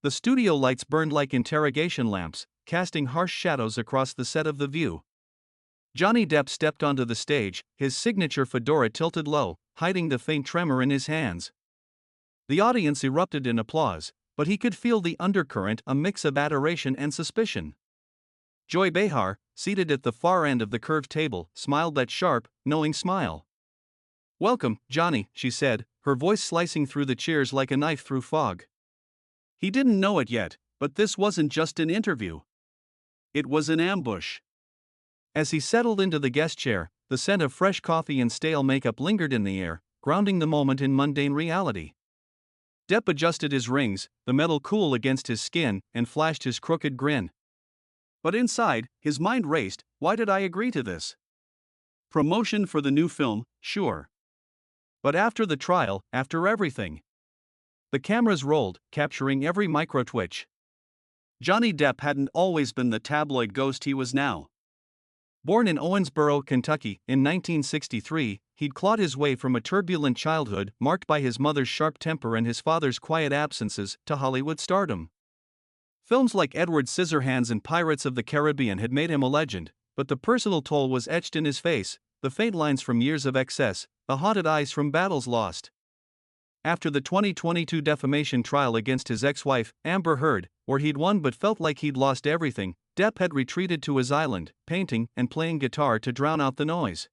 The studio lights burned like interrogation lamps, casting harsh shadows across the set of The View. Johnny Depp stepped onto the stage, his signature fedora tilted low, hiding the faint tremor in his hands. The audience erupted in applause, but he could feel the undercurrent, a mix of adoration and suspicion. Joy Behar, seated at the far end of the curved table, smiled that sharp, knowing smile. "Welcome, Johnny," she said, her voice slicing through the cheers like a knife through fog. He didn't know it yet, but this wasn't just an interview. It was an ambush. As he settled into the guest chair, the scent of fresh coffee and stale makeup lingered in the air, grounding the moment in mundane reality. Depp adjusted his rings, the metal cool against his skin, and flashed his crooked grin. But inside, his mind raced. Why did I agree to this? Promotion for the new film, sure. But after the trial, after everything. The cameras rolled, capturing every micro-twitch. Johnny Depp hadn't always been the tabloid ghost he was now. Born in Owensboro, Kentucky, in 1963, he'd clawed his way from a turbulent childhood marked by his mother's sharp temper and his father's quiet absences to Hollywood stardom. Films like Edward Scissorhands and Pirates of the Caribbean had made him a legend, but the personal toll was etched in his face, the faint lines from years of excess, the haunted eyes from battles lost. After the 2022 defamation trial against his ex-wife, Amber Heard, where he'd won but felt like he'd lost everything, Depp had retreated to his island, painting and playing guitar to drown out the noise.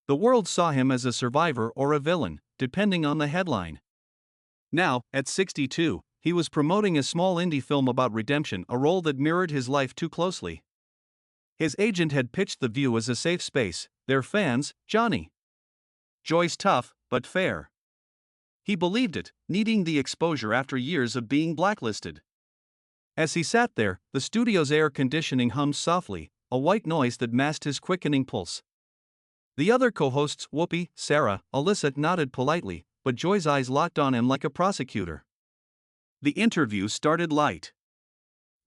The world saw him as a survivor or a villain, depending on the headline. Now, at 62, he was promoting a small indie film about redemption, a role that mirrored his life too closely. His agent had pitched The View as a safe space. Their fans, Johnny. Joy's tough, but fair. He believed it, needing the exposure after years of being blacklisted. As he sat there, the studio's air conditioning hummed softly, a white noise that masked his quickening pulse. The other co-hosts, Whoopi, Sarah, Alyssa, nodded politely, but Joy's eyes locked on him like a prosecutor. The interview started light.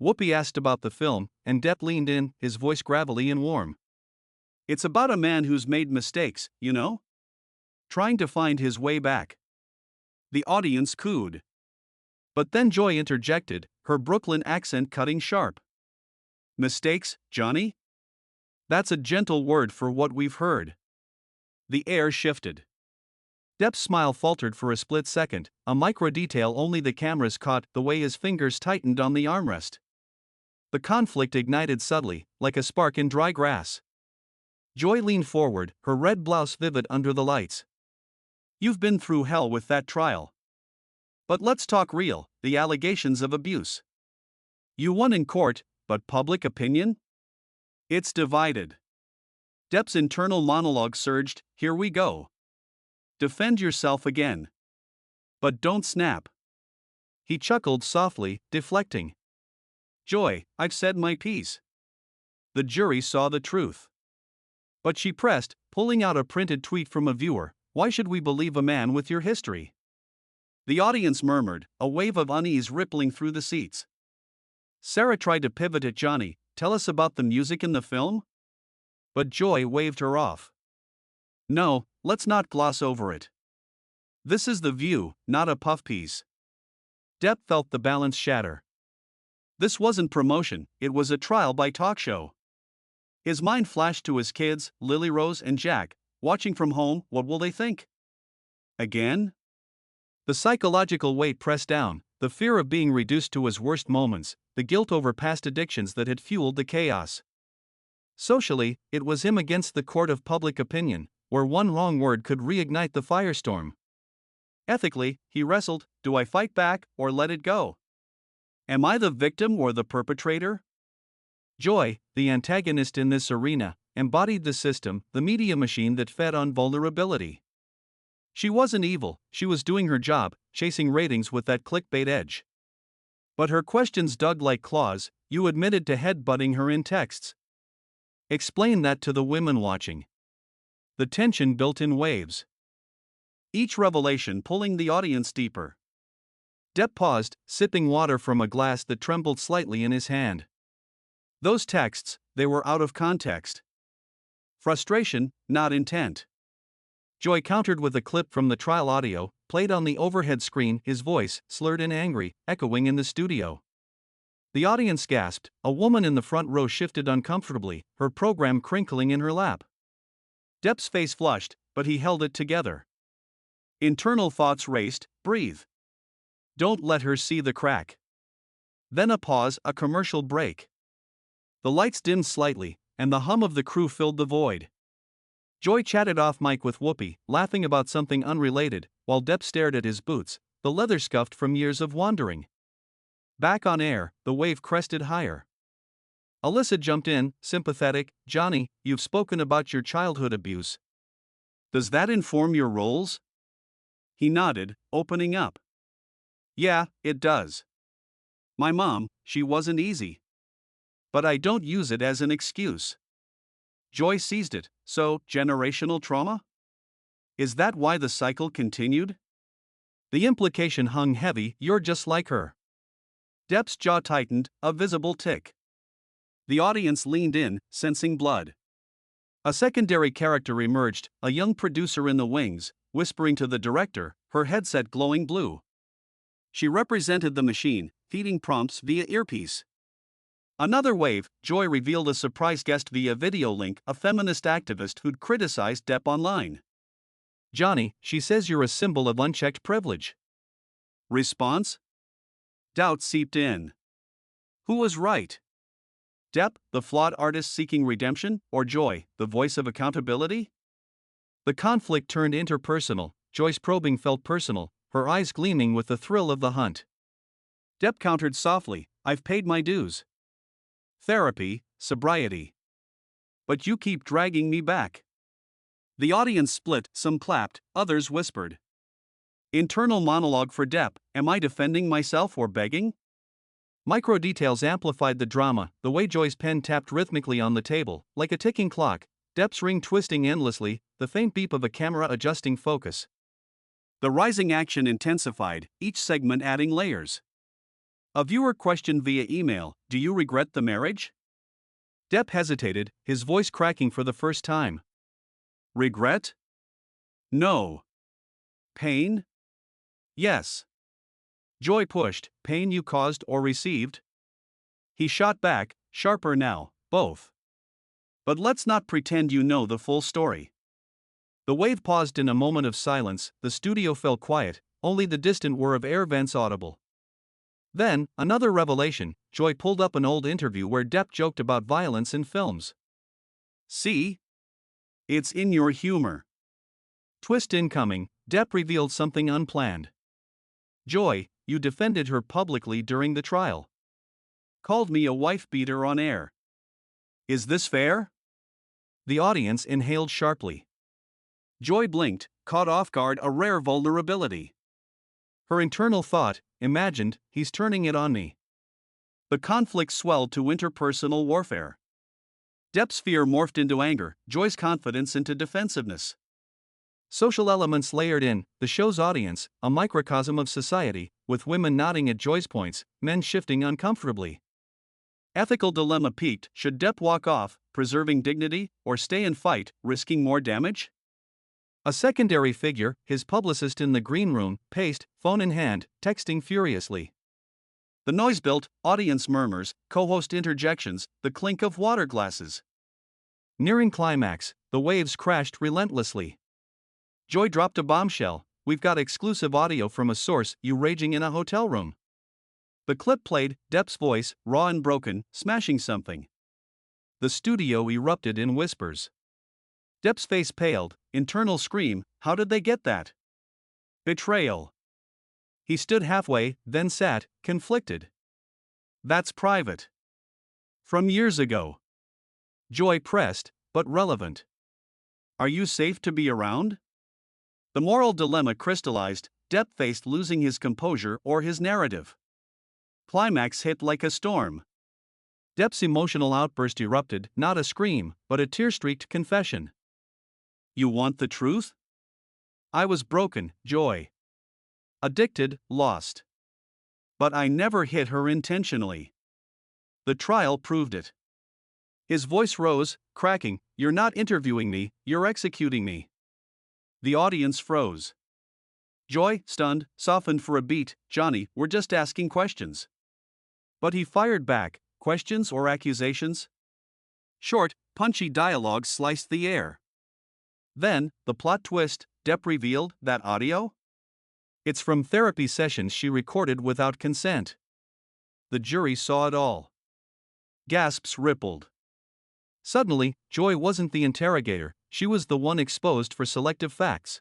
Whoopi asked about the film, and Depp leaned in, his voice gravelly and warm. "It's about a man who's made mistakes, you know? Trying to find his way back." The audience cooed. But then Joy interjected, her Brooklyn accent cutting sharp. "Mistakes, Johnny? That's a gentle word for what we've heard." The air shifted. Depp's smile faltered for a split second, a micro-detail only the cameras caught, the way his fingers tightened on the armrest. The conflict ignited subtly, like a spark in dry grass. Joy leaned forward, her red blouse vivid under the lights. "You've been through hell with that trial. But let's talk real, the allegations of abuse. You won in court, but public opinion? It's divided." Depp's internal monologue surged, "Here we go. Defend yourself again. But don't snap." He chuckled softly, deflecting. "Joy, I've said my piece. The jury saw the truth." But she pressed, pulling out a printed tweet from a viewer, "Why should we believe a man with your history?" The audience murmured, a wave of unease rippling through the seats. Sarah tried to pivot at Johnny, "Tell us about the music in the film?" But Joy waved her off. "No, let's not gloss over it. This is The View, not a puff piece." Depp felt the balance shatter. This wasn't promotion, it was a trial by talk show. His mind flashed to his kids, Lily Rose and Jack, watching from home. What will they think? Again? The psychological weight pressed down, the fear of being reduced to his worst moments, the guilt over past addictions that had fueled the chaos. Socially, it was him against the court of public opinion, where one wrong word could reignite the firestorm. Ethically, he wrestled, do I fight back or let it go? Am I the victim or the perpetrator? Joy, the antagonist in this arena, embodied the system, the media machine that fed on vulnerability. She wasn't evil, she was doing her job, chasing ratings with that clickbait edge. But her questions dug like claws. You admitted to headbutting her in texts. Explain that to the women watching. The tension built in waves, each revelation pulling the audience deeper. Depp paused, sipping water from a glass that trembled slightly in his hand. Those texts, they were out of context. Frustration, not intent. Joy countered with a clip from the trial audio, played on the overhead screen, his voice, slurred and angry, echoing in the studio. The audience gasped. A woman in the front row shifted uncomfortably, her program crinkling in her lap. Depp's face flushed, but he held it together. Internal thoughts raced. Breathe. Don't let her see the crack. Then a pause, a commercial break. The lights dimmed slightly, and the hum of the crew filled the void. Joy chatted off mic with Whoopi, laughing about something unrelated, while Depp stared at his boots, the leather scuffed from years of wandering. Back on air, the wave crested higher. Alyssa jumped in, sympathetic. Johnny, you've spoken about your childhood abuse. Does that inform your roles? He nodded, opening up. Yeah, it does. My mom, she wasn't easy. But I don't use it as an excuse. Joy seized it. So, generational trauma? Is that why the cycle continued? The implication hung heavy. You're just like her. Depp's jaw tightened, a visible tic. The audience leaned in, sensing blood. A secondary character emerged, a young producer in the wings, whispering to the director, her headset glowing blue. She represented the machine, feeding prompts via earpiece. Another wave, Joy revealed a surprise guest via video link, a feminist activist who'd criticized Depp online. Johnny, she says you're a symbol of unchecked privilege. Response? Doubt seeped in. Who was right? Depp, the flawed artist seeking redemption, or Joy, the voice of accountability? The conflict turned interpersonal. Joy's probing felt personal, her eyes gleaming with the thrill of the hunt. Depp countered softly, I've paid my dues. Therapy, sobriety. But you keep dragging me back. The audience split, some clapped, others whispered. Internal monologue for Depp, am I defending myself or begging? Micro details amplified the drama, the way Joy's pen tapped rhythmically on the table, like a ticking clock, Depp's ring twisting endlessly, the faint beep of a camera adjusting focus. The rising action intensified, each segment adding layers. A viewer questioned via email, do you regret the marriage? Depp hesitated, his voice cracking for the first time. Regret? No. Pain? Yes. Joy pushed, pain you caused or received? He shot back, sharper now, both. But let's not pretend you know the full story. The wave paused in a moment of silence, the studio fell quiet, only the distant whir of air vents audible. Then, another revelation, Joy pulled up an old interview where Depp joked about violence in films. See? It's in your humor. Twist incoming, Depp revealed something unplanned. Joy, you defended her publicly during the trial. Called me a wife-beater on air. Is this fair? The audience inhaled sharply. Joy blinked, caught off guard, a rare vulnerability. Her internal thought, imagined, he's turning it on me. The conflict swelled to interpersonal warfare. Depp's fear morphed into anger, Joy's confidence into defensiveness. Social elements layered in, the show's audience, a microcosm of society, with women nodding at Joy's points, men shifting uncomfortably. Ethical dilemma peaked, should Depp walk off, preserving dignity, or stay and fight, risking more damage? A secondary figure, his publicist in the green room, paced, phone in hand, texting furiously. The noise built, audience murmurs, co-host interjections, the clink of water glasses. Nearing climax, the waves crashed relentlessly. Joy dropped a bombshell, we've got exclusive audio from a source, you raging in a hotel room. The clip played, Depp's voice, raw and broken, smashing something. The studio erupted in whispers. Depp's face paled, internal scream, how did they get that? Betrayal. He stood halfway, then sat, conflicted. That's private. From years ago. Joy pressed, but relevant. Are you safe to be around? The moral dilemma crystallized, Depp faced losing his composure or his narrative. Climax hit like a storm. Depp's emotional outburst erupted, not a scream, but a tear-streaked confession. You want the truth? I was broken, Joy. Addicted, lost. But I never hit her intentionally. The trial proved it. His voice rose, cracking, you're not interviewing me, you're executing me. The audience froze. Joy, stunned, softened for a beat. Johnny, we're just asking questions. But he fired back, questions or accusations? Short, punchy dialogue sliced the air. Then, the plot twist, Depp revealed that audio? It's from therapy sessions she recorded without consent. The jury saw it all. Gasps rippled. Suddenly, Joy wasn't the interrogator, she was the one exposed for selective facts.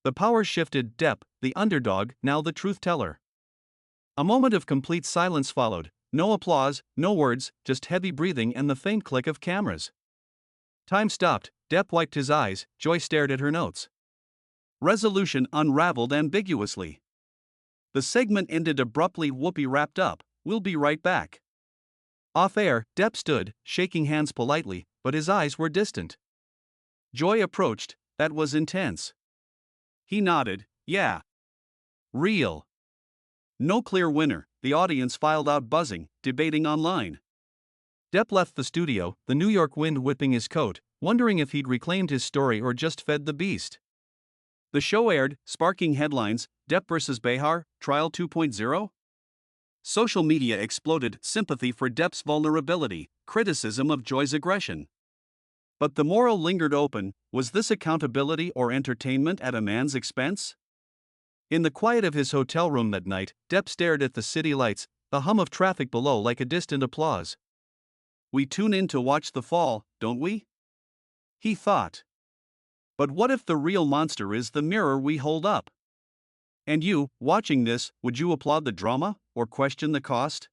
The power shifted. Depp, the underdog, now the truth teller. A moment of complete silence followed. No applause, no words, just heavy breathing and the faint click of cameras. Time stopped. Depp wiped his eyes. Joy stared at her notes. Resolution unraveled ambiguously. The segment ended abruptly. Whoopi wrapped up. We'll be right back. Off air, Depp stood, shaking hands politely, but his eyes were distant. Joy approached. That was intense. He nodded. Yeah. Real. No clear winner. The audience filed out buzzing, debating online. Depp left the studio, the New York wind whipping his coat, wondering if he'd reclaimed his story or just fed the beast. The show aired, sparking headlines. Depp vs. Behar, Trial 2.0? Social media exploded. Sympathy for Depp's vulnerability, criticism of Joy's aggression. But the moral lingered open. Was this accountability or entertainment at a man's expense? In the quiet of his hotel room that night, Depp stared at the city lights, the hum of traffic below like a distant applause. We tune in to watch the fall, don't we? He thought. But what if the real monster is the mirror we hold up? And you, watching this, would you applaud the drama, or question the cost?